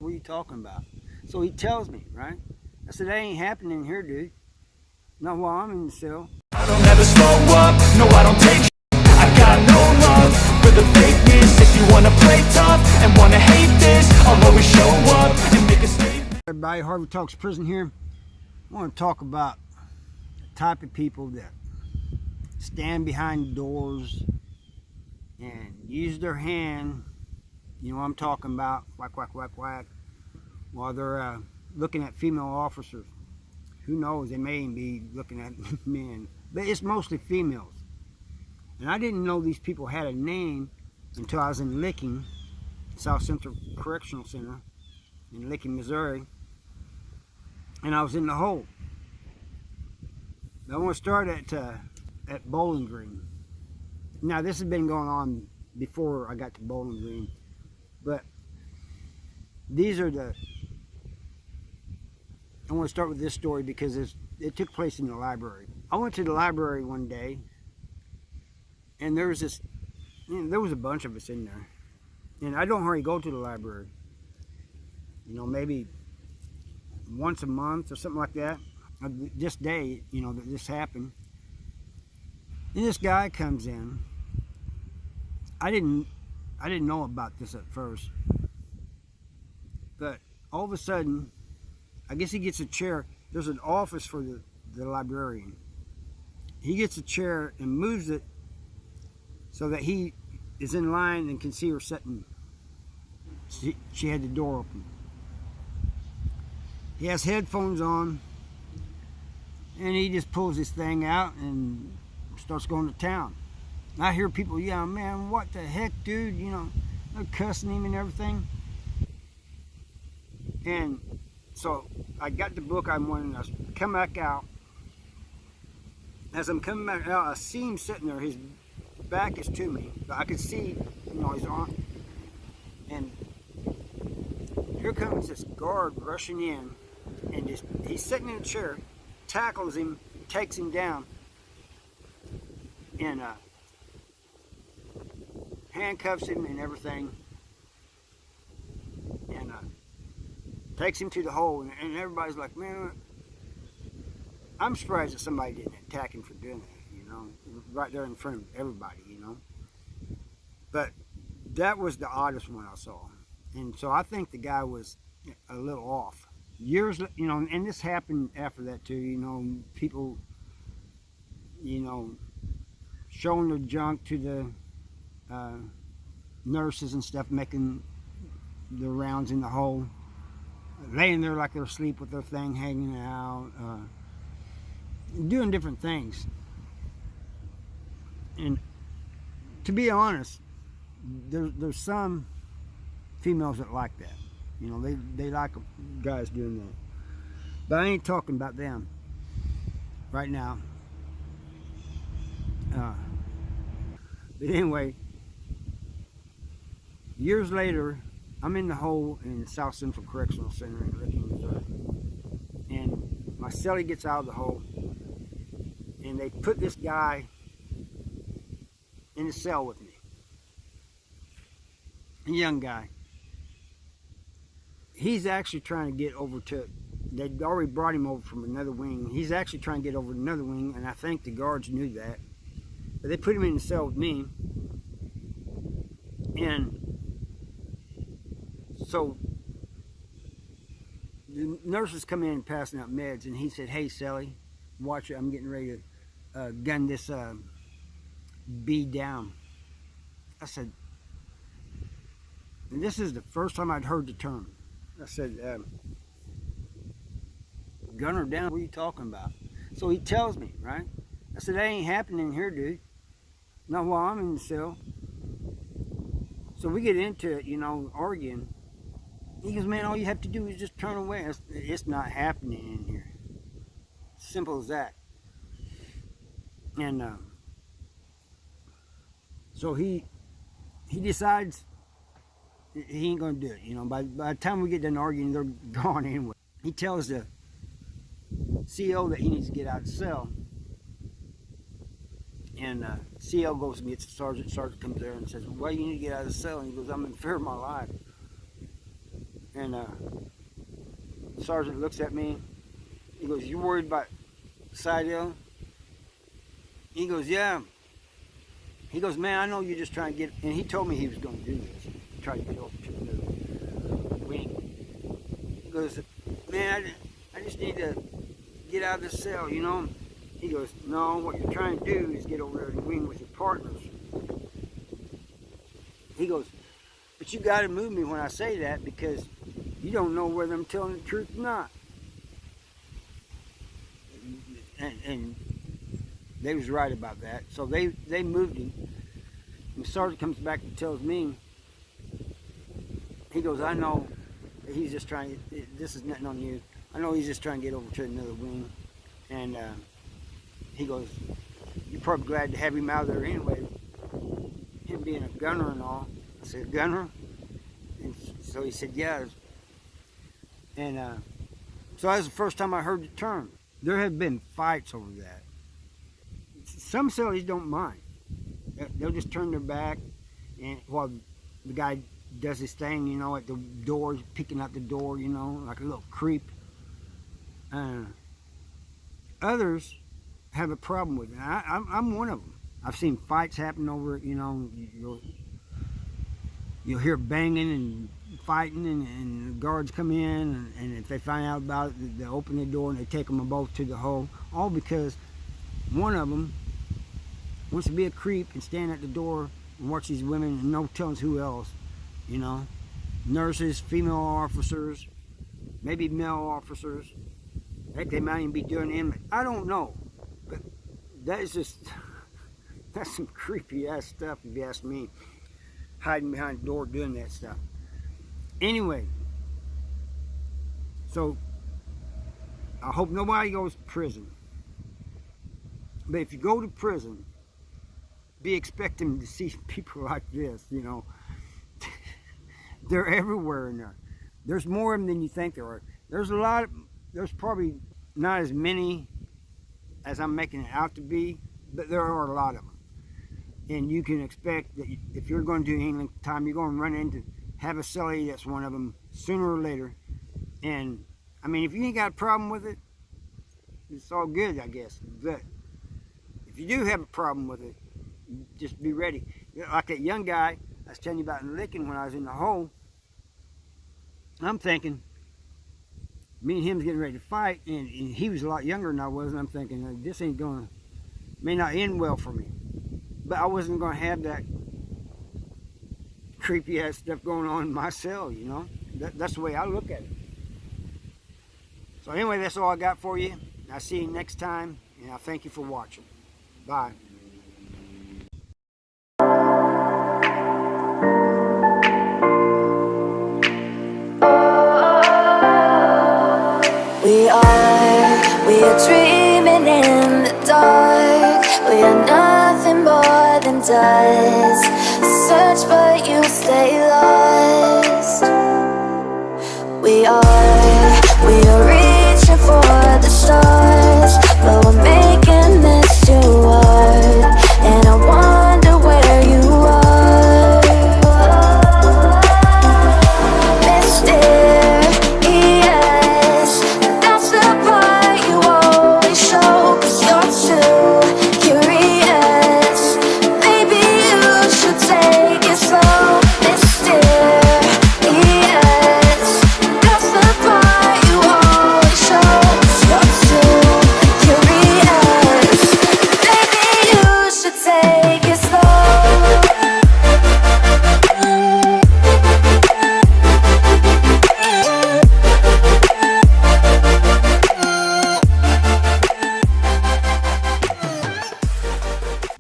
What are you talking about? So he tells me, right? I said, that ain't happening here, dude. Not while I'm in the cell. I don't ever slow up, no I don't take I got no love for the fakeness. If you wanna play tough and wanna hate this, I'll always show up and make a statement. Everybody, Harvey Talks Prison here. I want to talk about the type of people that stand behind doors and use their hand, you know what I'm talking about, whack, whack, whack, whack, while they're looking at female officers. Who knows, they may even be looking at men, but it's mostly females. And I didn't know these people had a name until I was in Licking, South Central Correctional Center in Licking, Missouri, and I was in the hole. I want to start at Bowling Green. Now this has been going on before I got to Bowling Green, but these are the. I want to start with this story because it took place in the library. I went to the library one day, and there was this. There was a bunch of us in there, and I don't hardly go to the library. You know, maybe once a month or something like that. This day, you know, that this happened, and this guy comes in. I didn't know about this at first, but all of a sudden, I guess he gets a chair. There's an office for the librarian. He gets a chair and moves it so that he is in line and can see her sitting. She had the door open. He has headphones on, and he just pulls this thing out and starts going to town. I hear people yelling, man, what the heck, dude? You know, they're cussing him and everything. And so I got the book I wanted, and I come back out. As I'm coming back out, I see him sitting there. His back is to me, but I could see, you know, he's on. And here comes this guard rushing in, and he's sitting in a chair, tackles him, takes him down, and handcuffs him and everything, and takes him to the hole. And everybody's like, man, I'm surprised that somebody didn't attack him for doing that, you know, right there in front of everybody, you know. But that was the oddest one I saw. And so I think the guy was a little off. Years, you know, and this happened after that too, you know, people, you know, showing their junk to the nurses and stuff, making their rounds in the hole, laying there like they're asleep with their thing hanging out, doing different things. And to be honest, there's some females that like that. You know, they like guys doing that. But I ain't talking about them right now. But anyway, years later, I'm in the hole in South Central Correctional Center in Licking, Missouri. And my cellie gets out of the hole, and they put this guy in the cell with me. A young guy. He's actually trying to get over to, they'd already brought him over from another wing. He's actually trying to get over to another wing, and I think the guards knew that. But they put him in the cell with me. And so the nurses come in passing out meds, and he said, hey, Sally, watch it. I'm getting ready to gun this bee down. I said, and this is the first time I'd heard the term. I said, gun her down, what are you talking about? So he tells me, right? I said, that ain't happening here, dude. Not while I'm in the cell. So we get into it, you know, arguing. He goes, man, all you have to do is just turn away. It's not happening in here. Simple as that. And so he decides he ain't gonna do it. You know, by the time we get done arguing, they're gone anyway. He tells the CO that he needs to get out of the cell. And CO goes and gets the sergeant. Sergeant comes there and says, well, you need to get out of the cell. And he goes, I'm in fear of my life. And the sergeant looks at me. He goes, "You worried about Seidel?" He goes, "Yeah." He goes, "Man, I know you're just trying to get," and he told me he was going to do this, try to get over to the wing. He goes, "Man, I just need to get out of the cell, you know." He goes, "No, what you're trying to do is get over there to the wing with your partners." He goes, "But you got to move me when I say that, because you don't know whether I'm telling the truth or not." And they was right about that. So they moved him. And the sergeant comes back and tells me, he goes, "I know he's just trying, this is nothing on you. I know he's just trying to get over to another wing." And he goes, "You're probably glad to have him out there anyway, him being a gunner and all." I said, "Gunner?" And so he said, "Yeah." And so that was the first time I heard the term. There have been fights over that. Some cellies don't mind. They'll just turn their back, and while the guy does his thing, you know, at the door, peeking out the door, you know, like a little creep. Others have a problem with it. I'm one of them. I've seen fights happen over it, you know. You'll hear banging and fighting, and the guards come in, and if they find out about it, they open the door and they take them both to the hole. All because one of them wants to be a creep and stand at the door and watch these women, and no telling who else, you know. Nurses, female officers, maybe male officers. Heck, they might even be doing it. I don't know. But that is just, that's some creepy ass stuff, if you ask me. Hiding behind the door doing that stuff. Anyway, so I hope nobody goes to prison. But if you go to prison, be expecting to see people like this, you know. They're everywhere in there. There's more of them than you think there are. There's probably not as many as I'm making it out to be, but there are a lot of them. And you can expect that if you're going to do any time, you're going to run into, have a cellie that's one of them sooner or later. And I mean, if you ain't got a problem with it, it's all good, I guess. But if you do have a problem with it, just be ready. Like that young guy I was telling you about in Licking when I was in the hole. I'm thinking, me and him's getting ready to fight, and he was a lot younger than I was, and I'm thinking, this ain't gonna, may not end well for me. But I wasn't gonna have that creepy ass stuff going on in my cell, you know. That's the way I look at it. So anyway, that's all I got for you. I'll see you next time, and I thank you for watching. Bye. We are dreaming in the dark. We are nothing more than dust. Search but you stay lost. We are reaching for the stars.